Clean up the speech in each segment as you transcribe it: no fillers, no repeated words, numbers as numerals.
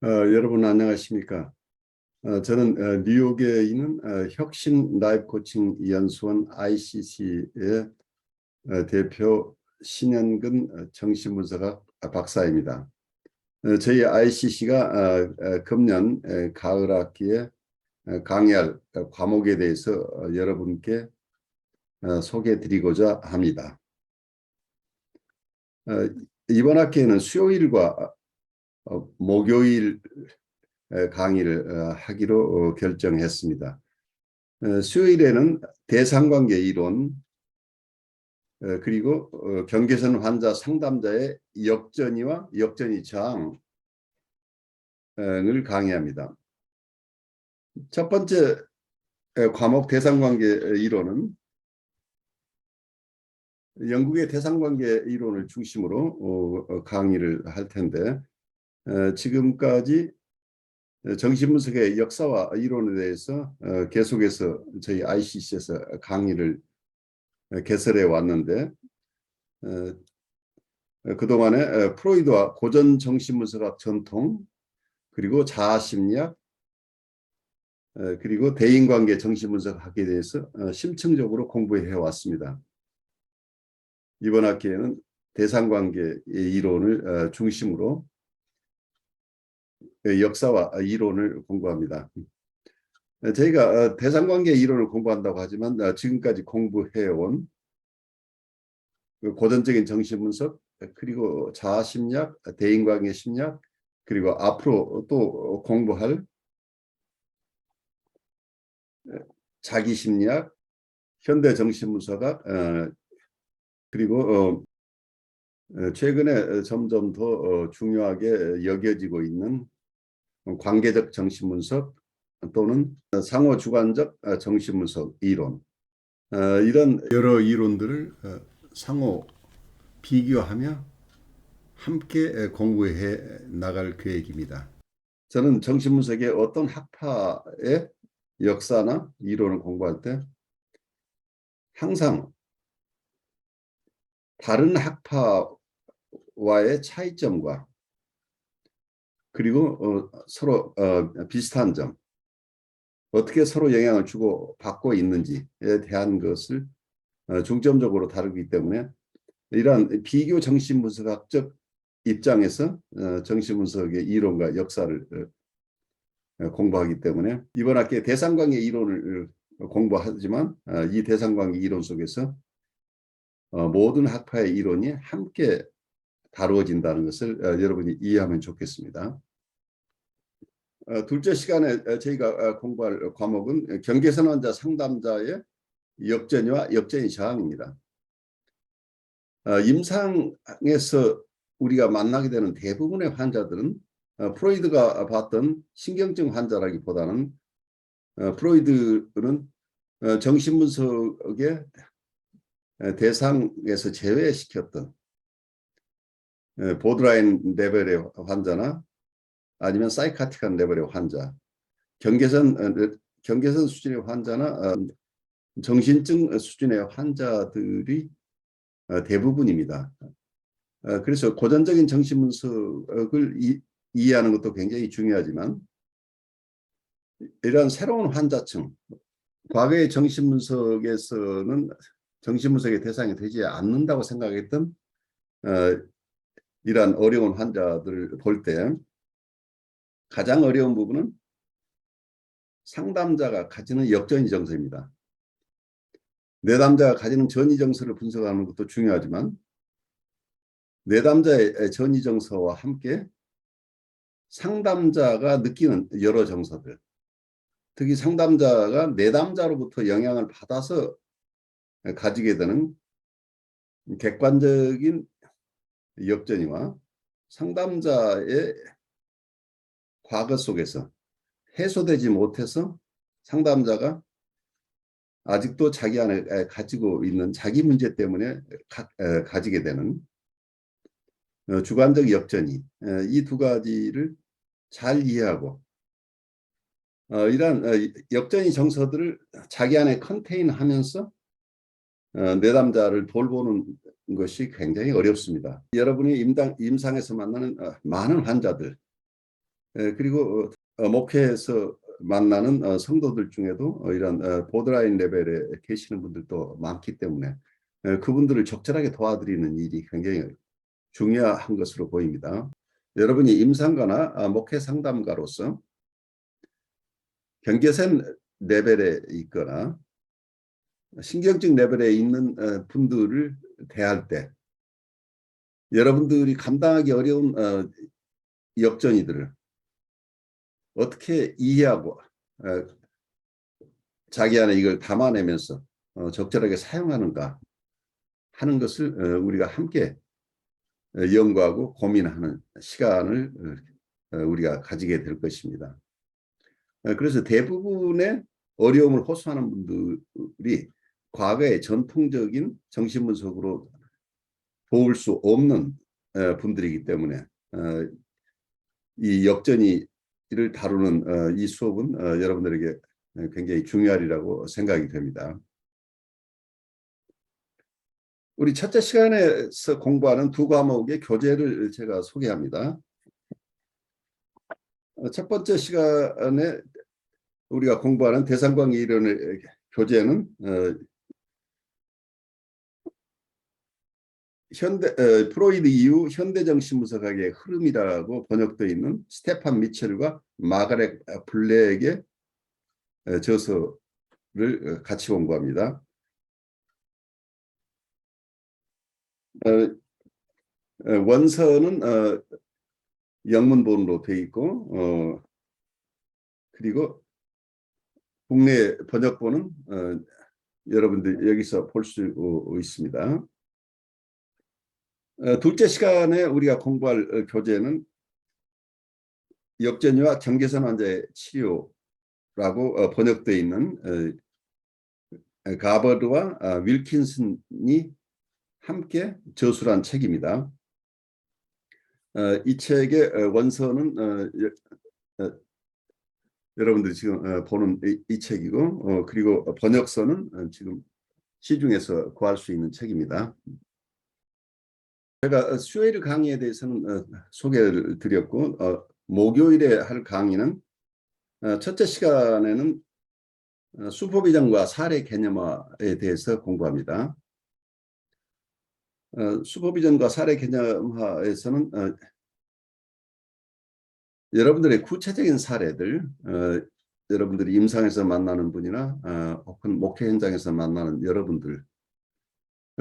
여러분 안녕하십니까? 저는 뉴욕에 있는 혁신 라이프 코칭 연수원 ICC의 대표 신현근 정신분석학 박사입니다. 저희 ICC가 금년 가을 학기에 강의할 과목에 대해서 여러분께 소개해 드리고자 합니다. 이번 학기에는 수요일과 목요일 강의를 하기로 결정했습니다. 수요일에는 대상관계 이론, 그리고 경계선 환자 상담자의 역전이와 역전이 저항을 강의합니다. 첫 번째 과목 대상관계 이론은 영국의 대상관계 이론을 중심으로 강의를 할 텐데, 지금까지 정신분석의 역사와 이론에 대해서 계속해서 저희 ICC에서 강의를 개설해 왔는데, 그동안에 프로이드와 고전 정신분석학 전통, 그리고 자아심리학, 그리고 대인관계 정신분석학에 대해서 심층적으로 공부해 왔습니다. 이번 학기에는 대상관계 이론을 중심으로 역사와 이론을 공부합니다. 저희가 대상관계 이론을 공부한다고 하지만 지금까지 공부해온 고전적인 정신분석, 그리고 자아심리학, 대인관계 심리학, 그리고 앞으로 또 공부할 자기심리학, 현대정신분석학, 그리고 최근에 점점 더 중요하게 여겨지고 있는 관계적 정신분석 또는 상호주관적 정신분석 이론, 이런 여러 이론들을 상호 비교하며 함께 공부해 나갈 계획입니다. 저는 정신분석의 어떤 학파의 역사나 이론을 공부할 때 항상 다른 학파와의 차이점과 그리고 서로 비슷한 점, 어떻게 서로 영향을 주고 받고 있는지에 대한 것을 중점적으로 다루기 때문에, 이러한 비교 정신분석학적 입장에서 정신분석의 이론과 역사를 공부하기 때문에, 이번 학기에 대상관계 이론을 공부하지만 이 대상관계 이론 속에서 모든 학파의 이론이 함께 다루어진다는 것을 여러분이 이해하면 좋겠습니다. 둘째 시간에 저희가 공부할 과목은 경계선 환자 상담자의 역전이와 역전이 저항입니다. 임상에서 우리가 만나게 되는 대부분의 환자들은 프로이드가 봤던 신경증 환자라기보다는 프로이드는 정신분석의 대상에서 제외시켰던 보드라인 레벨의 환자나 아니면 사이카틱한 레벨의 환자, 경계선 수준의 환자나 정신증 수준의 환자들이 대부분입니다. 그래서 고전적인 정신분석을 이해하는 것도 굉장히 중요하지만, 이러한 새로운 환자층, 과거의 정신분석에서는 정신분석의 대상이 되지 않는다고 생각했던 이러한 어려운 환자들을 볼 때 가장 어려운 부분은 상담자가 가지는 역전이 정서입니다. 내담자가 가지는 전이 정서를 분석하는 것도 중요하지만, 내담자의 전이 정서와 함께 상담자가 느끼는 여러 정서들, 특히 상담자가 내담자로부터 영향을 받아서 가지게 되는 객관적인 역전이와 상담자의 과거 속에서 해소되지 못해서 상담자가 아직도 자기 안에 가지고 있는 자기 문제 때문에 가지게 되는 주관적 역전이, 이 두 가지를 잘 이해하고 이러한 역전이 정서들을 자기 안에 컨테인하면서 내담자를 돌보는 것이 굉장히 어렵습니다. 여러분이 임상에서 만나는 많은 환자들, 그리고 목회에서 만나는 성도들 중에도 이런 보드라인 레벨에 계시는 분들도 많기 때문에 그분들을 적절하게 도와드리는 일이 굉장히 중요한 것으로 보입니다. 여러분이 임상가나 목회 상담가로서 경계선 레벨에 있거나 신경적 레벨에 있는 분들을 대할 때 여러분들이 감당하기 어려운 역전이들을 어떻게 이해하고 자기 안에 이걸 담아내면서 적절하게 사용하는가 하는 것을 우리가 함께 연구하고 고민하는 시간을 우리가 가지게 될 것입니다. 그래서 대부분의 어려움을 호소하는 분들이 과거의 전통적인 정신분석으로 도울 수 없는 분들이기 때문에 이 역전이를 다루는 이 수업은 여러분들에게 굉장히 중요하리라고 생각이 됩니다. 우리 첫째 시간에서 공부하는 두 과목의 교재를 제가 소개합니다. 첫 번째 시간에 우리가 공부하는 대상관계 이론의 교재는 프로이드 이후 현대정신분석학의 흐름이라고 번역되어 있는 스테판 미첼과 마가렛 블랙의 저서를 같이 공부합니다. 원서는 영문본으로 되어 있고 그리고 국내 번역본은 여러분들 여기서 볼 수 있습니다. 둘째 시간에 우리가 공부할 교재는 역전이와 경계선 환자의 치료라고 번역되어 있는 가버드와 윌킨슨이 함께 저술한 책입니다. 이 책의 원서는 여러분들이 지금 보는 이 책이고 그리고 번역서는 지금 시중에서 구할 수 있는 책입니다. 제가 수요일 강의에 대해서는 소개를 드렸고 목요일에 할 강의는 첫째 시간에는 슈퍼비전과 사례 개념화에 대해서 공부합니다. 슈퍼비전과 사례 개념화에서는 여러분들의 구체적인 사례들, 여러분들이 임상에서 만나는 분이나 혹은 목회 현장에서 만나는 여러분들,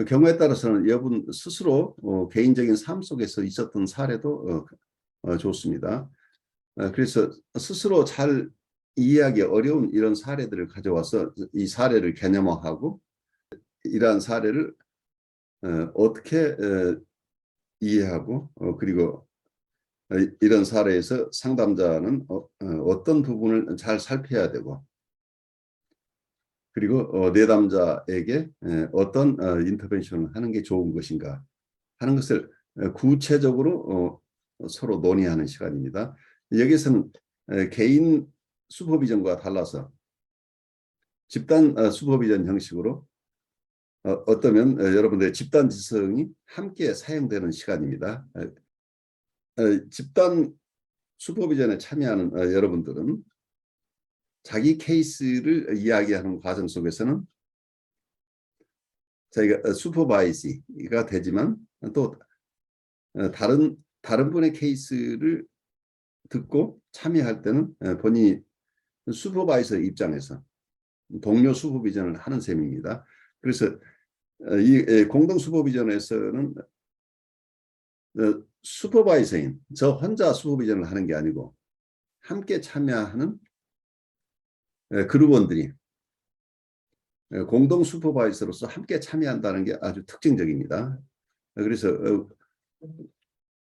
경우에 따라서는 여러분 스스로 개인적인 삶 속에서 있었던 사례도 좋습니다. 그래서 스스로 잘 이해하기 어려운 이런 사례들을 가져와서 이 사례를 개념화하고 이러한 사례를 어떻게 이해하고 그리고 이런 사례에서 상담자는 어떤 부분을 잘 살펴야 되고 그리고 내담자에게 어떤 인터벤션을 하는 게 좋은 것인가 하는 것을 구체적으로 서로 논의하는 시간입니다. 여기서는 개인 슈퍼비전과 달라서 집단 슈퍼비전 형식으로 어떠면 여러분들의 집단 지성이 함께 사용되는 시간입니다. 집단 슈퍼비전에 참여하는 여러분들은 자기 케이스를 이야기하는 과정 속에서는 자기가 슈퍼바이지가 되지만 또 다른 분의 케이스를 듣고 참여할 때는 본인이 슈퍼바이저 입장에서 동료 슈퍼비전을 하는 셈입니다. 그래서 이 공동 슈퍼비전에서는 슈퍼바이저인 저 혼자 슈퍼비전을 하는 게 아니고 함께 참여하는 그룹원들이 공동 슈퍼바이저로서 함께 참여한다는 게 아주 특징적입니다. 그래서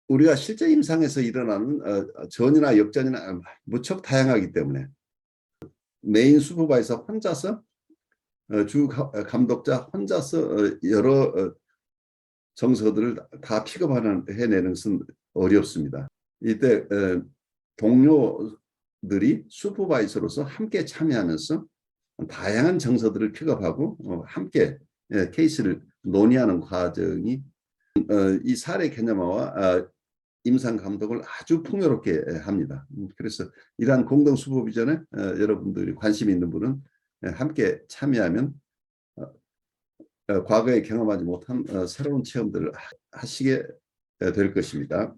우리가 실제 임상에서 일어나는 전이나 역전이나 무척 다양하기 때문에 메인 슈퍼바이저 혼자서 주 감독자 혼자서 여러 정서들을 다 해내는 것은 어렵습니다. 이때 동료들이 슈퍼바이저로서 함께 참여하면서 다양한 정서들을 픽업하고 함께 케이스를 논의하는 과정이 이 사례 개념화와 임상 감독을 아주 풍요롭게 합니다. 그래서 이러한 공동 수보 비전에 여러분들이 관심 있는 분은 함께 참여하면 과거에 경험하지 못한 새로운 체험들을 하시게 될 것입니다.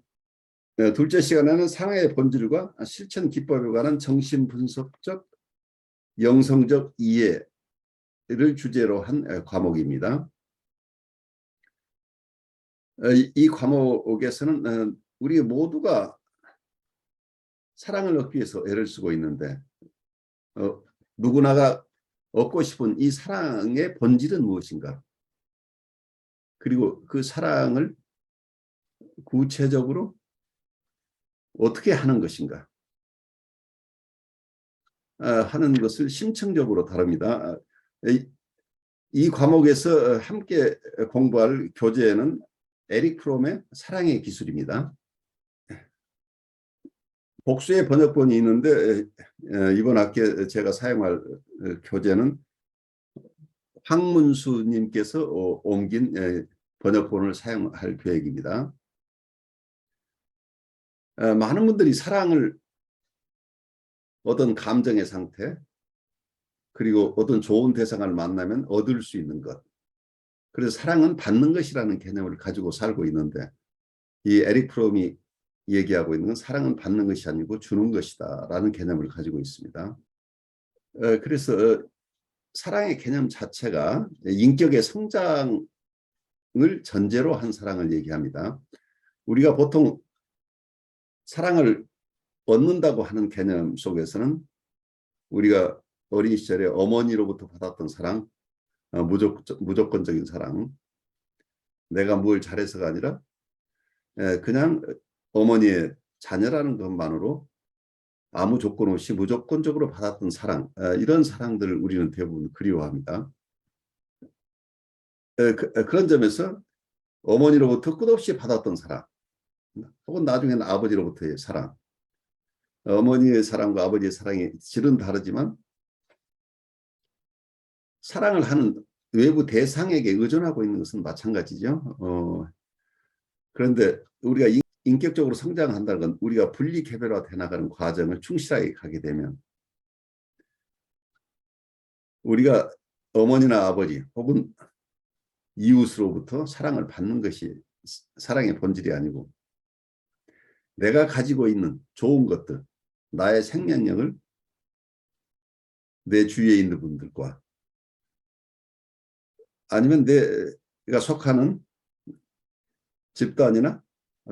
둘째 시간에는 상해의 본질과 실천 기법에 관한 정신분석적 영성적 이해를 주제로 한 과목입니다. 이 과목에서는 우리 모두가 사랑을 얻기 위해서 애를 쓰고 있는데 누구나가 얻고 싶은 이 사랑의 본질은 무엇인가? 그리고 그 사랑을 구체적으로 어떻게 하는 것인가? 하는 것을 심층적으로 다룹니다. 이 과목에서 함께 공부할 교재는 에릭 프롬의 사랑의 기술입니다. 복수의 번역본이 있는데 이번 학기에 제가 사용할 교재는 황문수님께서 옮긴 번역본을 사용할 계획입니다. 많은 분들이 사랑을 어떤 감정의 상태 그리고 어떤 좋은 대상을 만나면 얻을 수 있는 것, 그래서 사랑은 받는 것이라는 개념을 가지고 살고 있는데 이 에릭 프롬이 얘기하고 있는 건 사랑은 받는 것이 아니고 주는 것이다 라는 개념을 가지고 있습니다. 그래서 사랑의 개념 자체가 인격의 성장을 전제로 한 사랑을 얘기합니다. 우리가 보통 사랑을 얻는다고 하는 개념 속에서는 우리가 어린 시절에 어머니로부터 받았던 사랑, 무조건적인 사랑, 내가 뭘 잘해서가 아니라 그냥 어머니의 자녀라는 것만으로 아무 조건 없이 무조건적으로 받았던 사랑, 이런 사랑들을 우리는 대부분 그리워합니다. 그런 점에서 어머니로부터 끝없이 받았던 사랑, 혹은 나중에는 아버지로부터의 사랑, 어머니의 사랑과 아버지의 사랑이 질은 다르지만 사랑을 하는 외부 대상에게 의존하고 있는 것은 마찬가지죠. 그런데 우리가 인격적으로 성장한다는 건 우리가 분리개별화돼 나가는 과정을 충실하게 가게 되면 우리가 어머니나 아버지 혹은 이웃으로부터 사랑을 받는 것이 사랑의 본질이 아니고 내가 가지고 있는 좋은 것들, 나의 생명력을 내 주위에 있는 분들과 아니면 내가 속하는 집단이나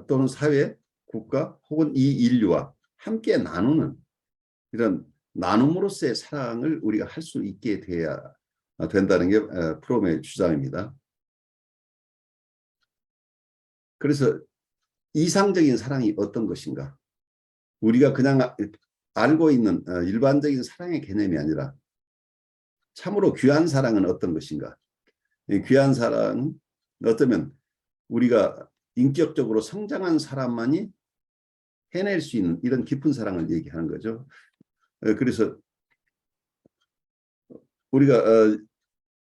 또는 사회, 국가 혹은 이 인류와 함께 나누는 이런 나눔으로서의 사랑을 우리가 할 수 있게 돼야 된다는 게 프롬의 주장입니다. 그래서 이상적인 사랑이 어떤 것인가? 우리가 그냥 알고 있는 일반적인 사랑의 개념이 아니라 참으로 귀한 사랑은 어떤 것인가? 귀한 사랑은 어쩌면 우리가 인격적으로 성장한 사람만이 해낼 수 있는 이런 깊은 사랑을 얘기하는 거죠. 그래서 우리가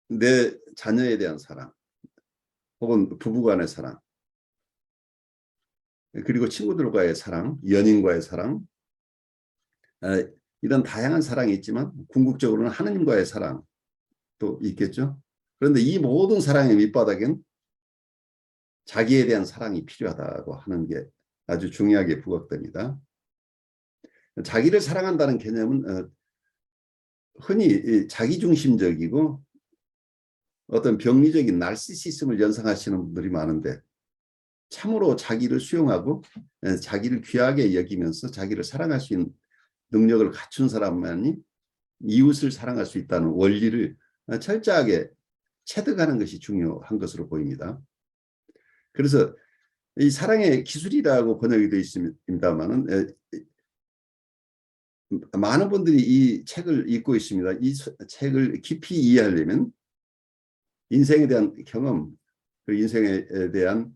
내 자녀에 대한 사랑 혹은 부부간의 사랑 그리고 친구들과의 사랑, 연인과의 사랑, 이런 다양한 사랑이 있지만 궁극적으로는 하느님과의 사랑도 있겠죠. 그런데 이 모든 사랑의 밑바닥엔 자기에 대한 사랑이 필요하다고 하는 게 아주 중요하게 부각됩니다. 자기를 사랑한다는 개념은 흔히 자기중심적이고 어떤 병리적인 나르시시즘을 연상하시는 분들이 많은데 참으로 자기를 수용하고 자기를 귀하게 여기면서 자기를 사랑할 수 있는 능력을 갖춘 사람만이 이웃을 사랑할 수 있다는 원리를 철저하게 체득하는 것이 중요한 것으로 보입니다. 그래서 이 사랑의 기술이라고 번역이 되어 있습니다만은 많은 분들이 이 책을 읽고 있습니다. 이 책을 깊이 이해하려면 인생에 대한 경험, 그 인생에 대한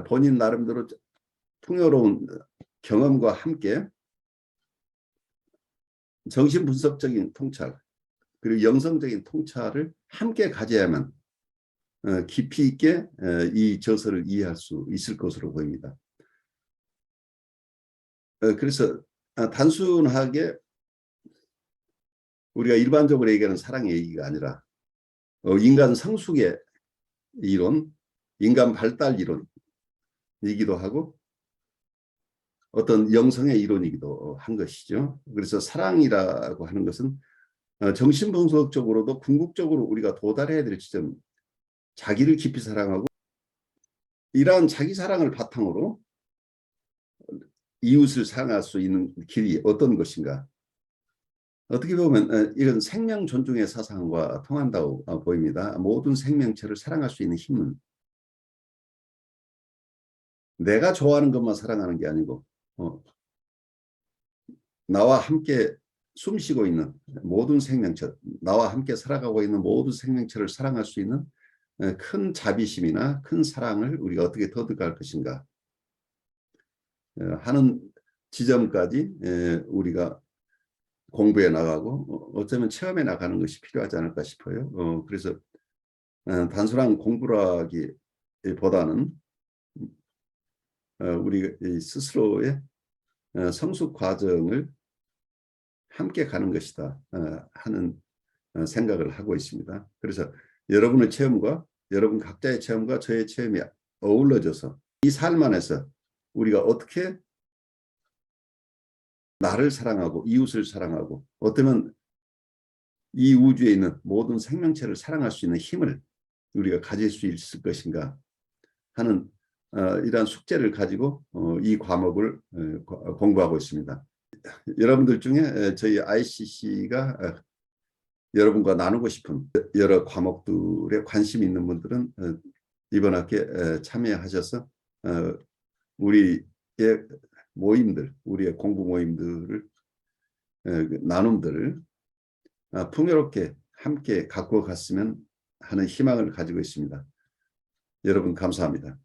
본인 나름대로 풍요로운 경험과 함께 정신분석적인 통찰 그리고 영성적인 통찰을 함께 가져야만 깊이 있게 이 저서를 이해할 수 있을 것으로 보입니다. 그래서 단순하게 우리가 일반적으로 얘기하는 사랑의 얘기가 아니라 인간 성숙의 이론, 인간 발달 이론이기도 하고 어떤 영성의 이론이기도 한 것이죠. 그래서 사랑이라고 하는 것은 정신분석적으로도 궁극적으로 우리가 도달해야 될 지점, 자기를 깊이 사랑하고 이러한 자기 사랑을 바탕으로 이웃을 사랑할 수 있는 길이 어떤 것인가. 어떻게 보면 이건 생명 존중의 사상과 통한다고 보입니다. 모든 생명체를 사랑할 수 있는 힘은 내가 좋아하는 것만 사랑하는 게 아니고 나와 함께 숨쉬고 있는 모든 생명체, 나와 함께 살아가고 있는 모든 생명체를 사랑할 수 있는 큰 자비심이나 큰 사랑을 우리가 어떻게 터득할 것인가 하는 지점까지 우리가 공부해 나가고 어쩌면 체험해 나가는 것이 필요하지 않을까 싶어요. 그래서 단순한 공부라기보다는 우리 스스로의 성숙 과정을 함께 가는 것이다 하는 생각을 하고 있습니다. 그래서 여러분의 체험과 여러분 각자의 체험과 저의 체험이 어우러져서 이 삶 안에서 우리가 어떻게 나를 사랑하고 이웃을 사랑하고 어쩌면 이 우주에 있는 모든 생명체를 사랑할 수 있는 힘을 우리가 가질 수 있을 것인가 하는 이러한 숙제를 가지고 이 과목을 공부하고 있습니다. 여러분들 중에 저희 ICC가 여러분과 나누고 싶은 여러 과목들에 관심 있는 분들은 이번 학기에 참여하셔서 우리의 모임들, 우리의 공부 모임들을 나눔들을 풍요롭게 함께 갖고 갔으면 하는 희망을 가지고 있습니다. 여러분 감사합니다.